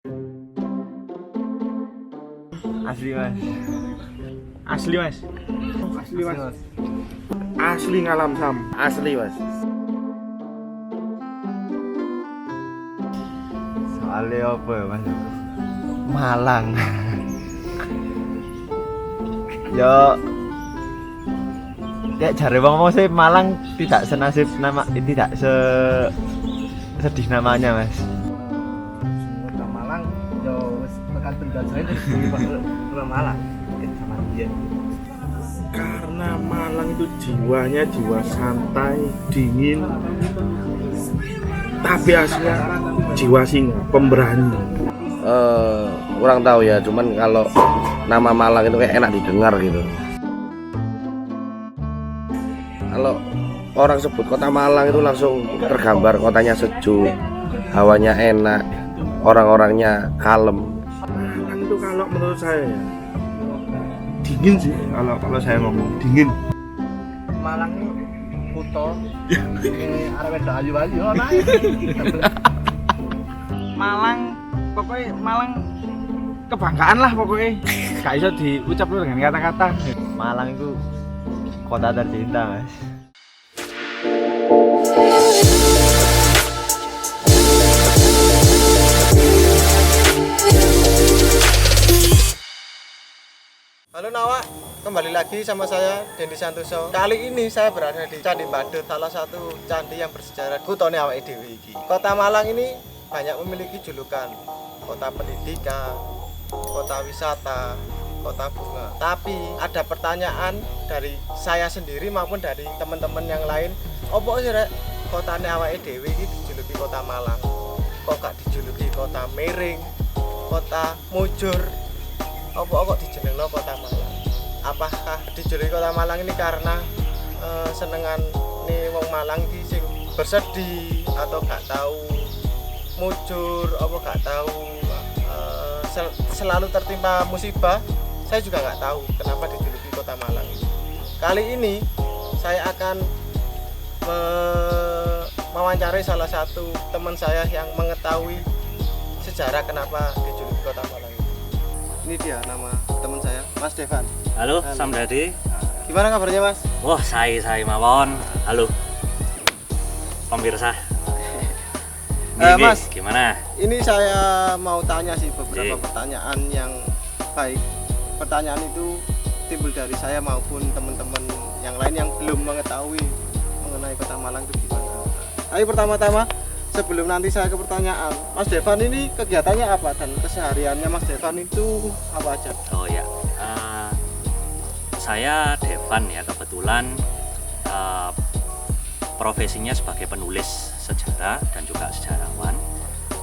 Asli mas. Asli mas. Asli mas. Asli ngalam sam. Asli mas. Soalnya apa ya mas? Malang. Yo, ya cari bang mau sih Malang tidak senasib nama, tidak sedih namanya mas. Kota Malang yo wis tekan tunggal saya dari Kota Malang sama dia. Karena Malang itu jiwanya jiwa santai, dingin, tapi aslinya jiwa singa, pemberani. Kurang tahu ya, cuman kalau nama Malang itu kayak enak didengar gitu. Kalau orang sebut kota Malang itu langsung tergambar kotanya sejuk, hawanya enak, orang-orangnya kalem. Malang itu kalau menurut saya ya, dingin sih kalau saya ngomong dingin. Malang ini kuto, ini arep ayu-ayu ana. Malang pokoknya Malang kebanggaan lah pokoknya. Gak bisa diucap dengan kata-kata. Malang itu kota tercinta mas. Halo Nawa, kembali lagi sama saya Dendi Santoso. Kali ini saya berada di Candi Badut, salah satu candi yang bersejarah kutone awake dhewe iki. Kota Malang ini banyak memiliki julukan kota pendidikan, kota wisata, kota bunga. Tapi ada pertanyaan dari saya sendiri maupun dari teman-teman yang lain, opo sih rek kotane awake dhewe iki dijuluki kota Malang? Kok gak dijuluki kota Miring, kota Mujur? Apa kok dijenengno kota Malang? Apakah dijuluki kota Malang ini karena senengan nih wong Malang iki sing bersedih atau gak tahu mujur, apa gak tahu selalu tertimpa musibah? Saya juga nggak tahu kenapa dijuluki kota Malang. Kali ini saya akan mewawancarai salah satu teman saya yang mengetahui sejarah kenapa dijuluki kota Malang. Ini dia nama teman saya, Mas Devan. Halo, Samdadi. Gimana kabarnya Mas? Wah, saya mawon. Halo, pemirsa. Mas, gimana? ini saya mau tanya sih beberapa Iya. pertanyaan yang baik. Pertanyaan itu timbul dari saya maupun teman-teman yang lain yang belum mengetahui mengenai kota Malang itu gimana. Ayo pertama-tama, sebelum nanti saya ke pertanyaan, Mas Devan ini kegiatannya apa dan kesehariannya Mas Devan itu apa aja? Oh ya, saya Devan ya, kebetulan profesinya sebagai penulis sejarah dan juga sejarawan,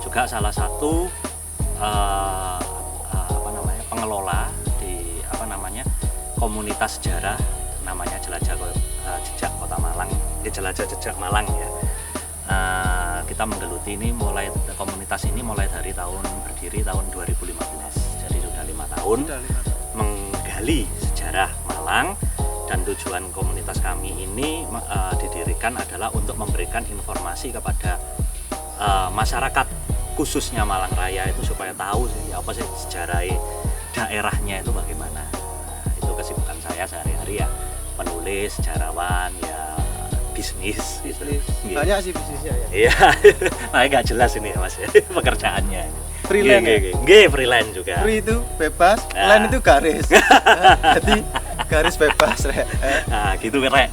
juga salah satu pengelola di komunitas sejarah namanya Jelajah Jejak Kota Malang, Jelajah Jejak Malang ya. Kita menggeluti ini komunitas ini mulai dari berdiri tahun 2015, jadi sudah 5 tahun menggali sejarah Malang. Dan tujuan komunitas kami ini didirikan adalah untuk memberikan informasi kepada masyarakat khususnya Malang Raya itu supaya tahu sih apa sih sejarah daerahnya itu bagaimana. Nah, itu kesibukan saya sehari-hari ya, penulis, sejarawan ya, bisnis gitu. Banyak sih bisnisnya ya. Iya, makanya nggak jelas ini ya Mas pekerjaannya. Freelance. Nggih, freelance juga. Free itu bebas, line itu garis. Jadi garis bebas rek. Nah, gitu rek.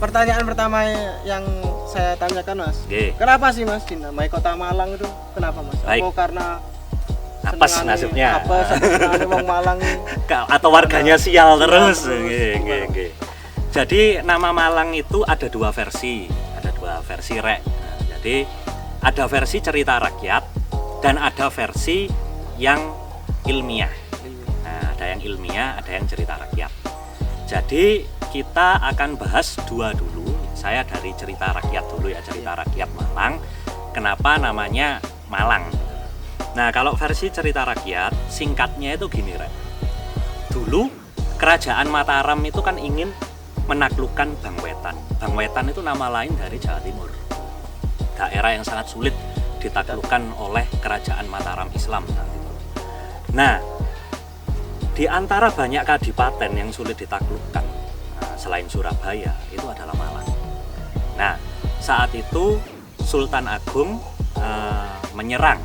Pertanyaan pertama yang saya tanyakan Mas, kenapa sih Mas dinamai Kota Malang itu? Kenapa Mas? Baik. Apa karena Apes nasibnya. Apa senengane wong Malang atau warganya sial terus. Nggih. Jadi nama Malang itu ada dua versi rek. Nah, jadi ada versi cerita rakyat dan ada versi yang ilmiah. Nah, ada yang ilmiah, ada yang cerita rakyat. Jadi kita akan bahas dua dulu. Saya dari cerita rakyat dulu ya, cerita rakyat Malang. Kenapa namanya Malang? Nah, kalau versi cerita rakyat, singkatnya itu gini, Rek. Dulu kerajaan Mataram itu kan ingin menaklukkan Bangwetan. Bangwetan itu nama lain dari Jawa Timur. Daerah yang sangat sulit ditaklukkan oleh kerajaan Mataram Islam saat itu. Nah, di antara banyak kadipaten yang sulit ditaklukkan selain Surabaya itu adalah Malang. Nah, saat itu Sultan Agung menyerang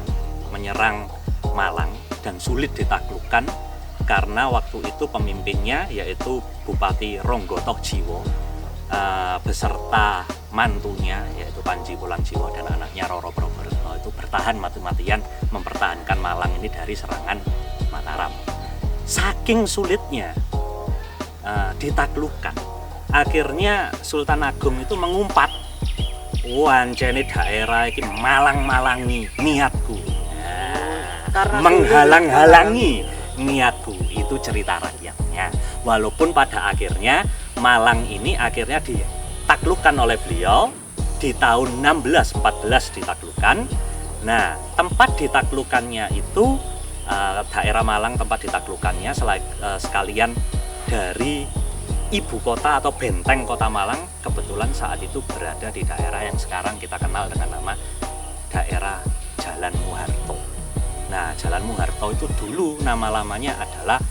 Malang dan sulit ditaklukkan karena waktu itu pemimpinnya yaitu Bupati Ronggotoh Jiwo beserta mantunya yaitu Panji Pulang-Jiwo dan anaknya Roro Proberto itu bertahan mati-matian mempertahankan Malang ini dari serangan Mataram. Saking sulitnya ditaklukkan, akhirnya Sultan Agung itu mengumpat, wancene daerah iki malang-malangi niatku, menghalang-halangi niatku, itu cerita rakyatnya. Walaupun pada akhirnya Malang ini akhirnya ditaklukkan oleh beliau di tahun 1614 ditaklukkan. Nah, tempat ditaklukkannya itu daerah Malang, tempat ditaklukkannya sekalian dari ibu kota atau benteng kota Malang kebetulan saat itu berada di daerah yang sekarang kita kenal dengan nama daerah Jalan Muharto. Nah, Jalan Muharto itu dulu nama lamanya adalah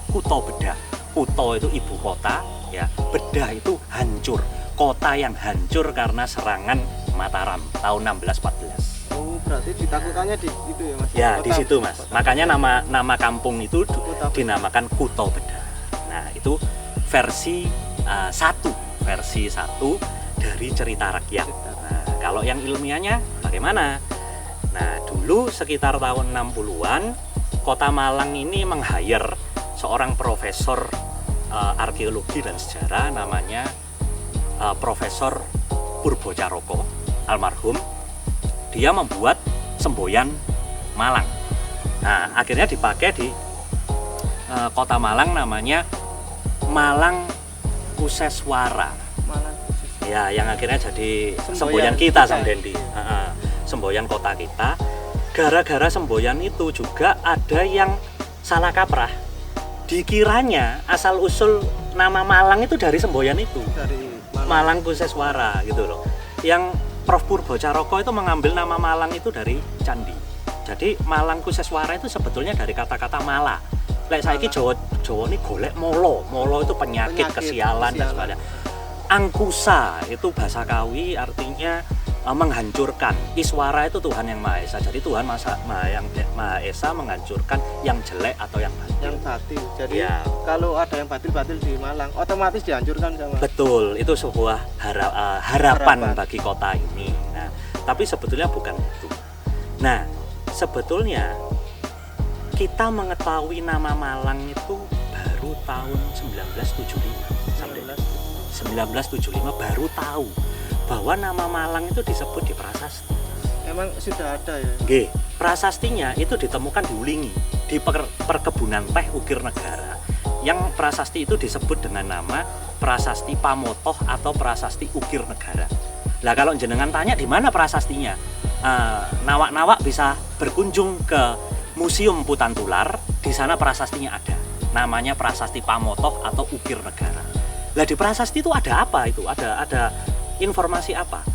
Kuto Bedah. Kuto itu ibu kota, ya. Bedah itu hancur, kota yang hancur karena serangan Mataram tahun 1614. Oh, berarti ditaklukannya di itu ya Mas? Ya, Kota, di situ Mas. kota. Makanya nama kampung itu dinamakan Kuto Bedah. Nah, itu versi satu dari cerita rakyat. Nah, kalau yang ilmiahnya bagaimana? Nah, dulu sekitar tahun 60-an Kota Malang ini meng-hire seorang profesor arkeologi dan sejarah namanya Profesor Purbocaroko almarhum. Dia membuat semboyan Malang. Nah, akhirnya dipakai di Kota Malang namanya Malang Kuseswara. Malang khusus. Ya, yang akhirnya jadi Semboyan semboyan kita kita, Sang Dendi. Semboyan kota kita. Gara-gara semboyan itu juga ada yang salah kaprah. Dikiranya asal usul nama Malang itu dari semboyan itu. Dari Malang Kuseswara gitu loh. Yang Prof Purbocaroko itu mengambil nama Malang itu dari candi. Jadi Malang Kuseswara itu sebetulnya dari kata-kata mala. Lek saiki Jawa ini golek molo. Molo itu penyakit kesialan dan sebagainya. Angkusa itu bahasa Kawi artinya menghancurkan. Iswara itu Tuhan yang Maha Esa. Jadi Tuhan Maha Esa menghancurkan yang jelek atau yang batil. yang batil. Jadi Ya. kalau ada yang batil-batil di Malang, otomatis dihancurkan sama. Betul, itu sebuah harapan Harapan. bagi kota ini. Nah, tapi sebetulnya bukan itu. Nah, sebetulnya kita mengetahui nama Malang itu baru tahun 1975 baru tahu bahwa nama Malang itu disebut di prasasti. Emang sudah ada ya? Nggih, prasastinya itu ditemukan di Ulingi, di perkebunan teh Ukir Negara. Yang prasasti itu disebut dengan nama Prasasti Pamotoh atau Prasasti Ukir Negara. Lah kalau jenengan tanya di mana prasastinya, nawak-nawak bisa berkunjung ke Museum Putantular. Di sana prasastinya ada. Namanya Prasasti Pamotoh atau Ukir Negara. Lah di prasasti itu ada apa itu? Ada informasi apa?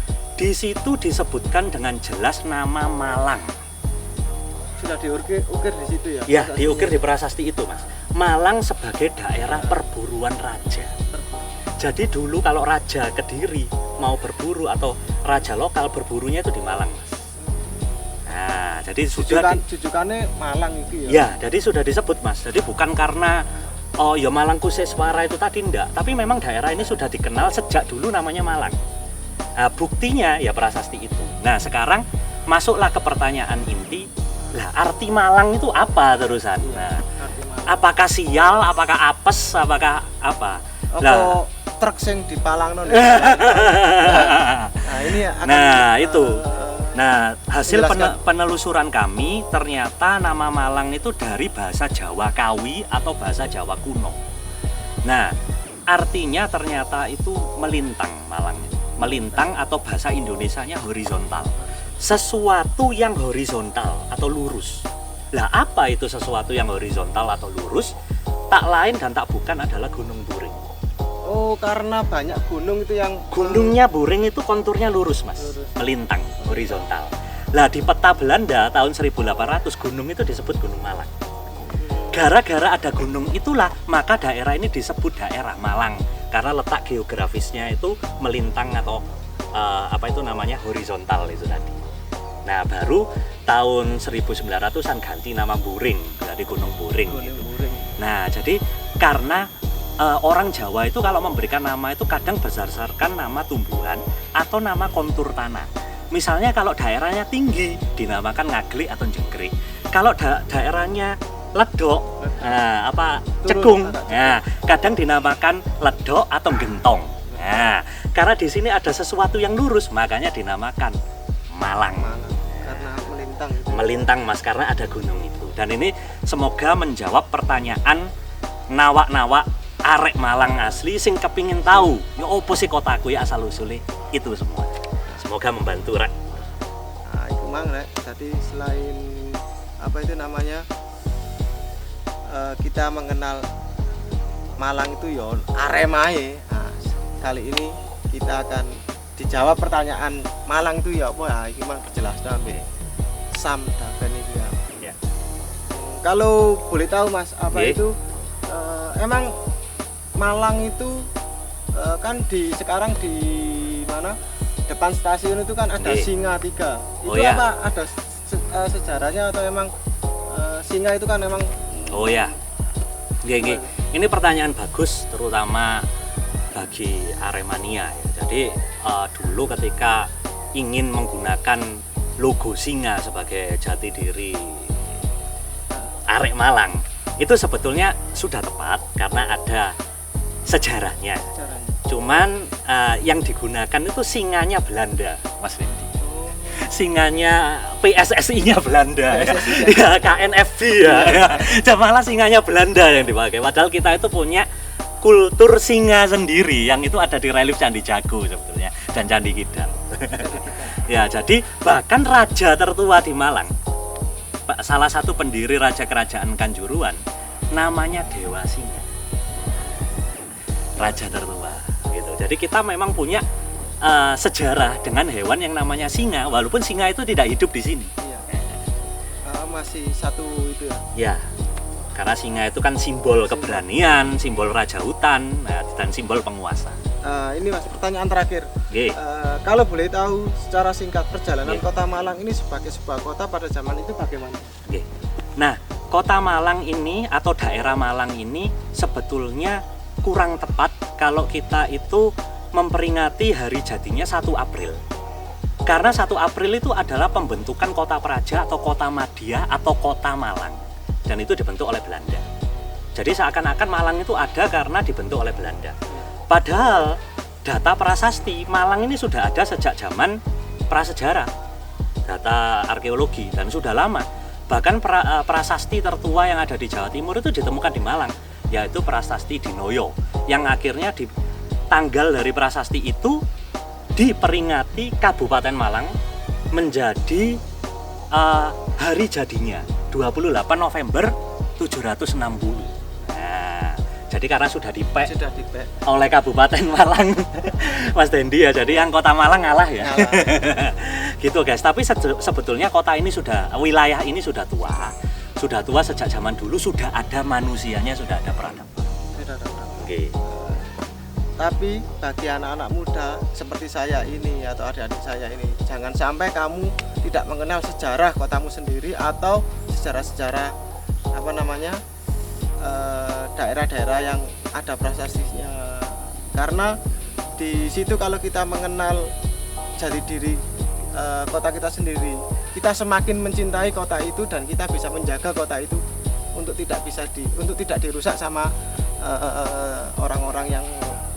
Di situ disebutkan dengan jelas nama Malang. Sudah diukir di situ ya? Ya, diukir di prasasti itu, Mas. Malang sebagai daerah perburuan raja. Jadi dulu kalau raja Kediri mau berburu atau raja lokal berburunya itu di Malang, Mas. Nah, jadi sudah Jujukannya Malang itu ya? ya, jadi sudah disebut, Mas. Jadi bukan karena ya Malang Kuseswara itu tadi enggak, tapi memang daerah ini sudah dikenal sejak dulu namanya Malang. Nah, buktinya ya prasasti itu. Nah, sekarang masuklah ke pertanyaan inti. Lah, arti Malang itu apa terusan? Nah, apakah sial, apakah apes, apakah apa? Apa truk sing dipalangno? Nah, ini akan itu. Nah, hasil menjelaskan. penelusuran kami ternyata nama Malang itu dari bahasa Jawa Kawi atau bahasa Jawa kuno. Nah, artinya ternyata itu melintang Malang. Melintang atau bahasa Indonesianya horizontal. Sesuatu yang horizontal atau lurus. Lah, apa itu sesuatu yang horizontal atau lurus? Tak lain dan tak bukan adalah Gunung Buring. Oh, karena banyak gunung itu yang Gunungnya Buring itu konturnya lurus, Mas. Lurus. Melintang, horizontal. Lah di peta Belanda tahun 1800 gunung itu disebut Gunung Malang. Gara-gara ada gunung itulah maka daerah ini disebut daerah Malang karena letak geografisnya itu melintang atau horizontal itu tadi. Nah, baru tahun 1900-an ganti nama Buring, jadi Gunung Buring. Nah, jadi karena orang Jawa itu kalau memberikan nama itu kadang berdasarkan nama tumbuhan atau nama kontur tanah. Misalnya kalau daerahnya tinggi dinamakan Ngaglik atau Jengkrik. Kalau daerahnya ledok, cekung, nah, kadang dinamakan ledok atau gentong. Nah, karena di sini ada sesuatu yang lurus, makanya dinamakan Malang. Karena melintang. Melintang, Mas, karena ada gunung itu. Dan ini semoga menjawab pertanyaan nawak-nawak arek Malang asli sing kepingin tahu ya opo sih kotaku ya asal usule itu semua. Semoga membantu, Rek. Nah, itu mang, Rek. Jadi selain kita mengenal Malang itu ya aremae. Nah, kali ini kita akan dijawab pertanyaan Malang itu ya apa ya, iki mang dijelaskan ambek Sam Daven itu ya. Ya. Kalau boleh tahu, Mas, apa Ye. itu emang Malang itu kan sekarang di mana? Depan stasiun itu kan ada Ye. singa 3. Itu Oh, ya. apa ada sejarahnya atau emang singa itu kan emang Oh ya. Nggih. Ini pertanyaan bagus terutama bagi Aremania ya. Jadi dulu ketika ingin menggunakan logo singa sebagai jati diri Arek Malang, itu sebetulnya sudah tepat karena ada sejarahnya. sejarahnya? Cuman yang digunakan itu singanya Belanda, Mas Randy. Singanya PSSI-nya Belanda, ya KNFB ya. Malah singanya Belanda yang dipakai. Padahal kita itu punya kultur singa sendiri yang itu ada di relief Candi Jago sebetulnya dan Candi Kidal. Ya, jadi bahkan raja tertua di Malang, salah satu pendiri Raja Kerajaan Kanjuruan, namanya Dewa Singa. Raja tertua gitu. Jadi kita memang punya sejarah dengan hewan yang namanya singa, walaupun singa itu tidak hidup di sini. Iya. Masih satu itu ya. Ya, karena singa itu kan simbol keberanian, simbol raja hutan, dan simbol penguasa. Ini Mas, pertanyaan terakhir. Oke. Kalau boleh tahu secara singkat perjalanan Oke. Kota Malang ini sebagai sebuah kota pada zaman itu bagaimana? Oke. Nah, Kota Malang ini atau daerah Malang ini sebetulnya kurang tepat kalau kita itu memperingati hari jadinya 1 April. Karena 1 April itu adalah pembentukan kota Praja atau kota Madia atau kota Malang. Dan itu dibentuk oleh Belanda. Jadi seakan-akan Malang itu ada karena dibentuk oleh Belanda. Padahal data prasasti Malang ini sudah ada sejak zaman prasejarah, data arkeologi, dan sudah lama. Bahkan prasasti tertua yang ada di Jawa Timur itu ditemukan di Malang, yaitu prasasti Dinoyo, yang akhirnya di tanggal dari prasasti itu diperingati Kabupaten Malang menjadi hari jadinya 28 November 760. Nah, jadi karena sudah dipek oleh Kabupaten Malang, Mas Dendi ya, jadi yang Kota Malang ngalah ya. Gitu guys. Tapi sebetulnya kota ini wilayah ini sudah tua sejak zaman dulu, sudah ada manusianya, sudah ada peradaban. Oke. Tapi bagi anak-anak muda seperti saya ini atau adik-adik saya ini, jangan sampai kamu tidak mengenal sejarah kotamu sendiri atau sejarah-sejarah daerah-daerah yang ada prasastinya. Karena di situ kalau kita mengenal jati diri kota kita sendiri, kita semakin mencintai kota itu dan kita bisa menjaga kota itu untuk tidak dirusak sama orang-orang yang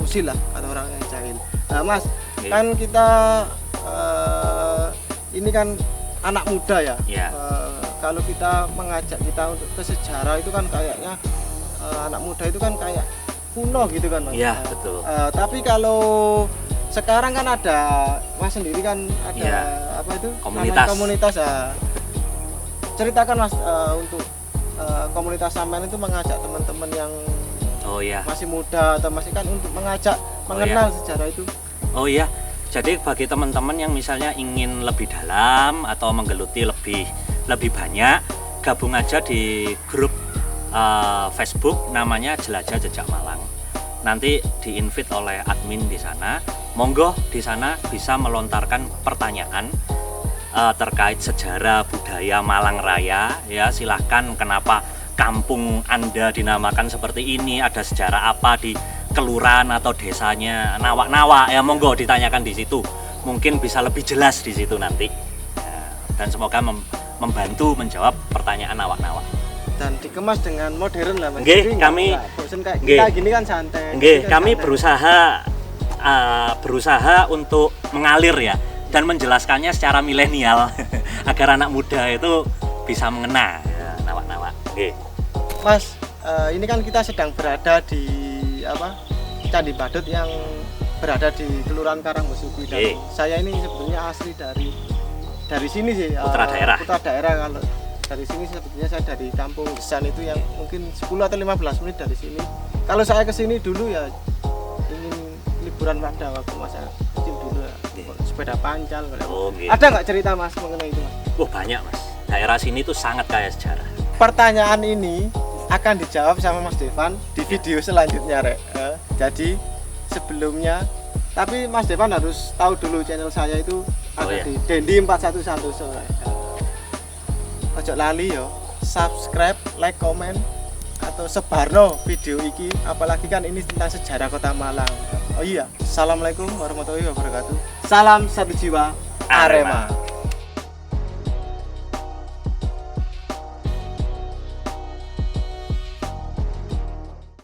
usil lah atau orang yang jahil. Nah, Mas, kan kita ini kan anak muda ya. Kalau kita mengajak kita untuk ke sejarah itu kan kayaknya anak muda itu kan kayak kuno gitu kan, Mas. Iya, betul. Tapi kalau sekarang kan ada Mas sendiri kan ada komunitas ya. Ceritakan Mas untuk komunitas sampean itu mengajak teman-teman yang Oh iya. masih muda atau masih kan untuk mengajak mengenal sejarah itu. Oh iya. Jadi bagi teman-teman yang misalnya ingin lebih dalam atau menggeluti lebih banyak, gabung aja di grup Facebook namanya Jelajah Jejak Malang. Nanti di-invite oleh admin di sana. Monggo di sana bisa melontarkan pertanyaan terkait sejarah budaya Malang Raya. Ya, silahkan kenapa kampung Anda dinamakan seperti ini, ada sejarah apa di kelurahan atau desanya Nawak-Nawak, ya monggo ditanyakan di situ. Mungkin bisa lebih jelas di situ nanti. Ya, dan semoga membantu menjawab pertanyaan Nawak-Nawak. Dan dikemas dengan modern lah Mas. Nggih, Jadi kami nggak bosen kayak nggih. kita gini kan santai. Nggih, Ini kan kami santai. berusaha untuk mengalir ya dan menjelaskannya secara milenial agar anak muda itu bisa mengena ya, Nawak-Nawak. Nggih. Mas, ini kan kita sedang berada di Candi Badut yang berada di Kelurahan Karangmusubi. Dan Nggih. saya ini sebetulnya asli dari sini sih. Putra daerah. Putra daerah. Kalau dari sini sebetulnya saya dari Kampung Gesan itu yang mungkin 10 atau 15 menit dari sini. Kalau saya ke sini dulu ya ingin liburan pada waktu masa kecil dulu ya. Sepeda pancal. Oh, nggih. Ada nggak cerita Mas mengenai itu Mas? Oh, banyak Mas. Daerah sini tuh sangat kaya sejarah. Pertanyaan ini akan dijawab sama Mas Devan di video selanjutnya, Rek. Jadi sebelumnya, tapi Mas Devan harus tahu dulu channel saya itu ada iya. di Dendi 41 Santoso. Ojo lali yo, subscribe, like, komen atau sebarno video iki, apalagi kan ini tentang sejarah Kota Malang. Oh iya, assalamualaikum warahmatullahi wabarakatuh. Salam satu jiwa, Arema.